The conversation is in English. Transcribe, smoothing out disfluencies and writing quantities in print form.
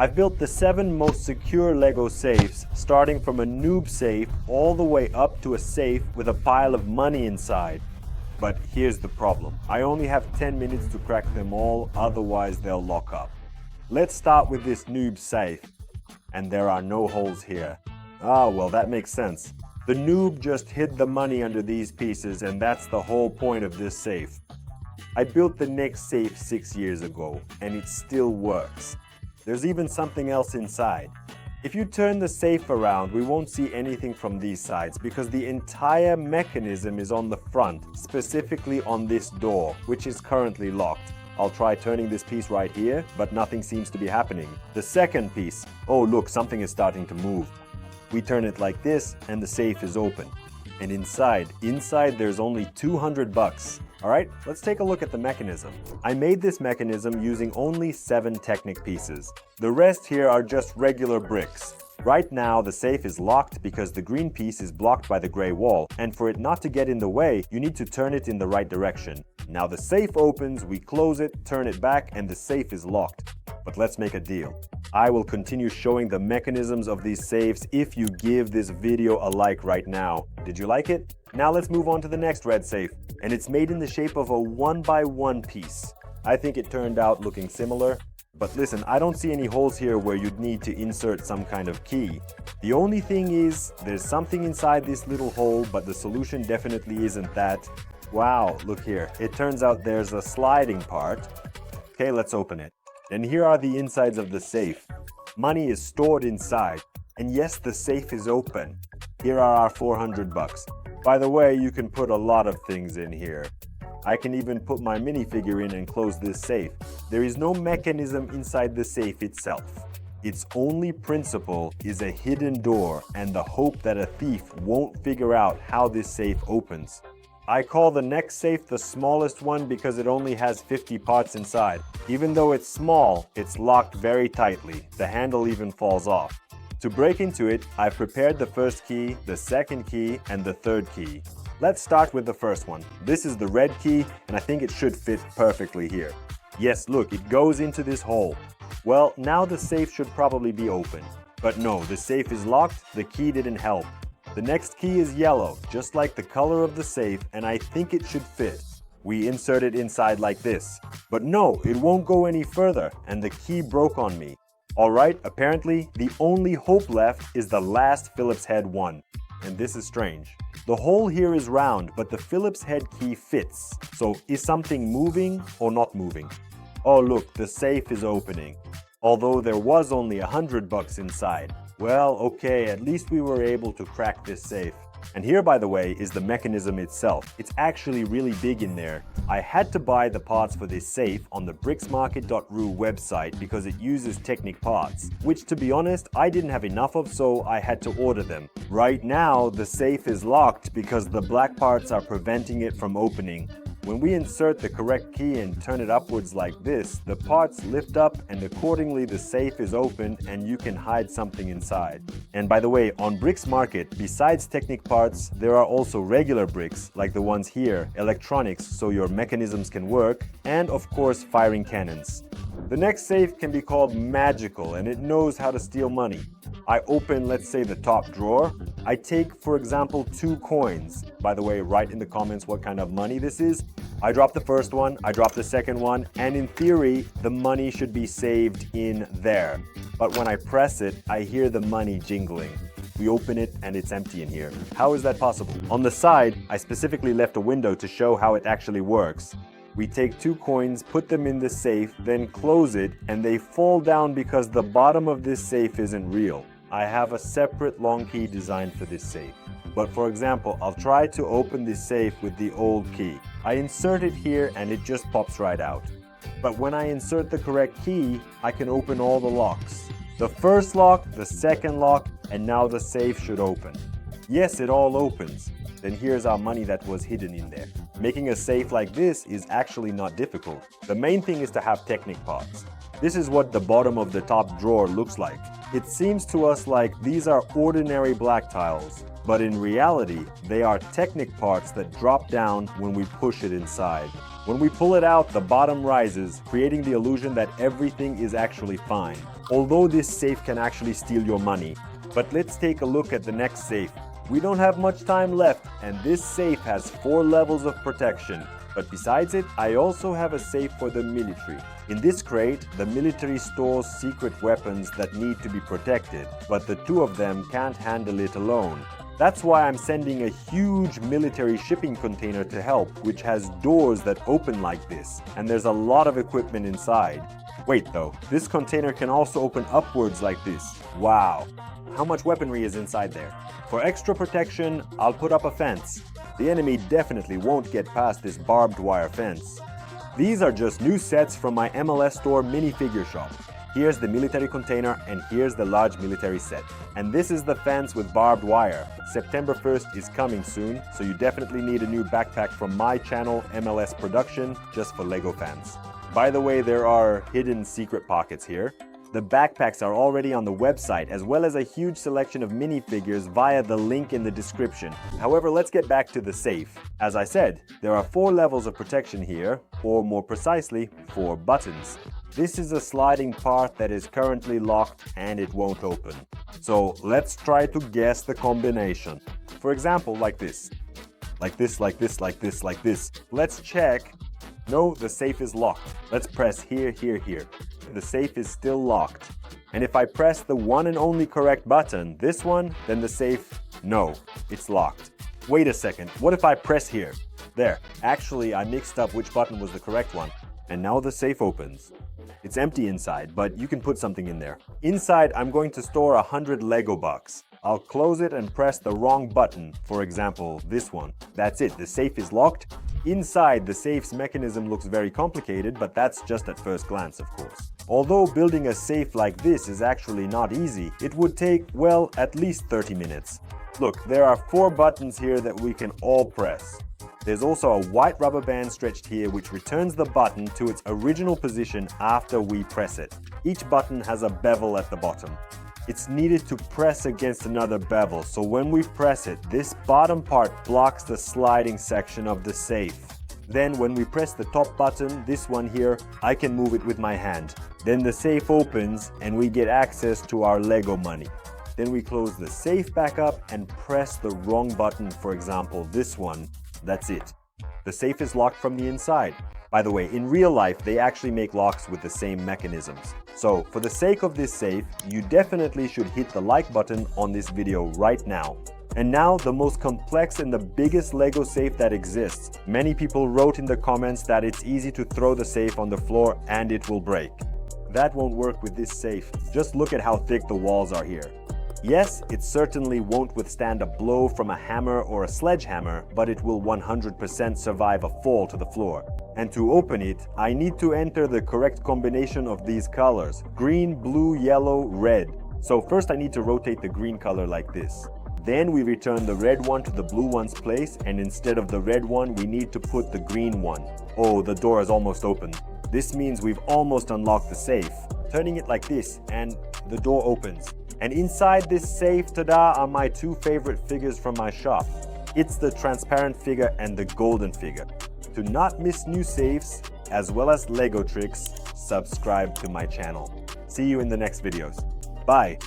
I've built the 7 most secure Lego safes, starting from a noob safe all the way up to a safe with a pile of money inside. But here's the problem. I only have 10 minutes to crack them all, otherwise they'll lock up. Let's start with this noob safe. And there are no holes here. Ah, well, that makes sense. The noob just hid the money under these pieces, and that's the whole point of this safe. I built the next safe 6 years ago, and it still works. There's even something else inside. If you turn the safe around, we won't see anything from these sides because the entire mechanism is on the front, specifically on this door, which is currently locked. I'll try turning this piece right here, but nothing seems to be happening. The second piece, oh look, something is starting to move. We turn it like this and the safe is open. And inside there's only 200 bucks. All right, let's take a look at the mechanism. I made this mechanism using only 7 Technic pieces. The rest here are just regular bricks. Right now, the safe is locked because the green piece is blocked by the gray wall, and for it not to get in the way, you need to turn it in the right direction. Now the safe opens, we close it, turn it back, and the safe is locked. But let's make a deal. I will continue showing the mechanisms of these safes if you give this video a like right now. Did you like it? Now let's move on to the next red safe, and it's made in the shape of a 1x1 piece. I think it turned out looking similar. But listen, I don't see any holes here where you'd need to insert some kind of key. The only thing is, there's something inside this little hole, but the solution definitely isn't that. Wow, look here. It turns out there's a sliding part. Okay, let's open it. And here are the insides of the safe. Money is stored inside. And yes, the safe is open. Here are our 400 bucks. By the way, you can put a lot of things in here. I can even put my minifigure in and close this safe. There is no mechanism inside the safe itself. Its only principle is a hidden door and the hope that a thief won't figure out how this safe opens. I call the next safe the smallest one because it only has 50 parts inside. Even though it's small, it's locked very tightly. The handle even falls off. To break into it, I've prepared the first key, the second key, and the third key. Let's start with the first one. This is the red key, and I think it should fit perfectly here. Yes, look, it goes into this hole. Well, now the safe should probably be open. But no, the safe is locked, the key didn't help. The next key is yellow, just like the color of the safe, and I think it should fit. We insert it inside like this. But no, it won't go any further, and the key broke on me. Alright, apparently, the only hope left is the last Phillips head one. And this is strange. The hole here is round, but the Phillips head key fits. So is something moving or not moving? Oh look, the safe is opening. Although there was only 100 bucks inside. Well, okay, at least we were able to crack this safe. And here, by the way, is the mechanism itself. It's actually really big in there. I had to buy the parts for this safe on the bricksmarket.ru website because it uses Technic parts, which to be honest, I didn't have enough of, so I had to order them. Right now, the safe is locked because the black parts are preventing it from opening. When we insert the correct key and turn it upwards like this, the parts lift up and accordingly the safe is opened and you can hide something inside. And by the way, on Bricks Market, besides Technic parts, there are also regular bricks like the ones here, electronics so your mechanisms can work, and of course firing cannons. The next safe can be called magical and it knows how to steal money. I open, let's say, the top drawer. I take, for example, 2 coins. By the way, write in the comments what kind of money this is. I drop the first one, I drop the second one, and in theory, the money should be saved in there. But when I press it, I hear the money jingling. We open it and it's empty in here. How is that possible? On the side, I specifically left a window to show how it actually works. We take 2 coins, put them in the safe, then close it, and they fall down because the bottom of this safe isn't real. I have a separate long key designed for this safe. But for example, I'll try to open this safe with the old key. I insert it here and it just pops right out. But when I insert the correct key, I can open all the locks. The first lock, the second lock, and now the safe should open. Yes, it all opens. Then here's our money that was hidden in there. Making a safe like this is actually not difficult. The main thing is to have Technic parts. This is what the bottom of the top drawer looks like. It seems to us like these are ordinary black tiles, but in reality, they are Technic parts that drop down when we push it inside. When we pull it out, the bottom rises, creating the illusion that everything is actually fine. although this safe can actually steal your money. But let's take a look at the next safe. We don't have much time left, and this safe has 4 levels of protection. But besides it, I also have a safe for the military. In this crate, the military stores secret weapons that need to be protected, but the 2 of them can't handle it alone. That's why I'm sending a huge military shipping container to help, which has doors that open like this, and there's a lot of equipment inside. Wait though, this container can also open upwards like this. Wow! How much weaponry is inside there? For extra protection, I'll put up a fence. The enemy definitely won't get past this barbed wire fence. These are just new sets from my MLS store minifigure shop. Here's the military container and here's the large military set. And this is the fence with barbed wire. September 1st is coming soon, so you definitely need a new backpack from my channel, MLS Production, just for LEGO fans. By the way, there are hidden secret pockets here. The backpacks are already on the website, as well as a huge selection of minifigures via the link in the description. However, let's get back to the safe. As I said, there are 4 levels of protection here, or more precisely, 4 buttons. This is a sliding part that is currently locked and it won't open. So let's try to guess the combination. For example, like this. Like this, like this, like this, like this. Let's check. No, the safe is locked. Let's press here, here, here. The safe is still locked. And if I press the one and only correct button, this one, then the safe, no, it's locked. Wait a second, what if I press here? There, actually I mixed up which button was the correct one. And now the safe opens. It's empty inside, but you can put something in there. Inside, I'm going to store 100 Lego bucks. I'll close it and press the wrong button, for example, this one. That's it, the safe is locked. Inside, the safe's mechanism looks very complicated, but that's just at first glance, of course. Although building a safe like this is actually not easy, it would take, well, at least 30 minutes. Look, there are 4 buttons here that we can all press. There's also a white rubber band stretched here which returns the button to its original position after we press it. Each button has a bevel at the bottom. It's needed to press against another bevel, so when we press it, this bottom part blocks the sliding section of the safe. Then when we press the top button, this one here, I can move it with my hand. Then the safe opens and we get access to our Lego money. Then we close the safe back up and press the wrong button, for example, this one. That's it. The safe is locked from the inside. By the way, in real life, they actually make locks with the same mechanisms. So, for the sake of this safe, you definitely should hit the like button on this video right now. And now, the most complex and the biggest Lego safe that exists. Many people wrote in the comments that it's easy to throw the safe on the floor and it will break. That won't work with this safe. Just look at how thick the walls are here. Yes, it certainly won't withstand a blow from a hammer or a sledgehammer, but it will 100% survive a fall to the floor. And to open it, I need to enter the correct combination of these colors: green, blue, yellow, red. So first I need to rotate the green color like this. Then we return the red one to the blue one's place, and instead of the red one, we need to put the green one. Oh, the door is almost open. This means we've almost unlocked the safe. Turning it like this, and the door opens. And inside this safe, tada, are my 2 favorite figures from my shop. It's the transparent figure and the golden figure. To not miss new safes, as well as Lego tricks, subscribe to my channel. See you in the next videos. Bye!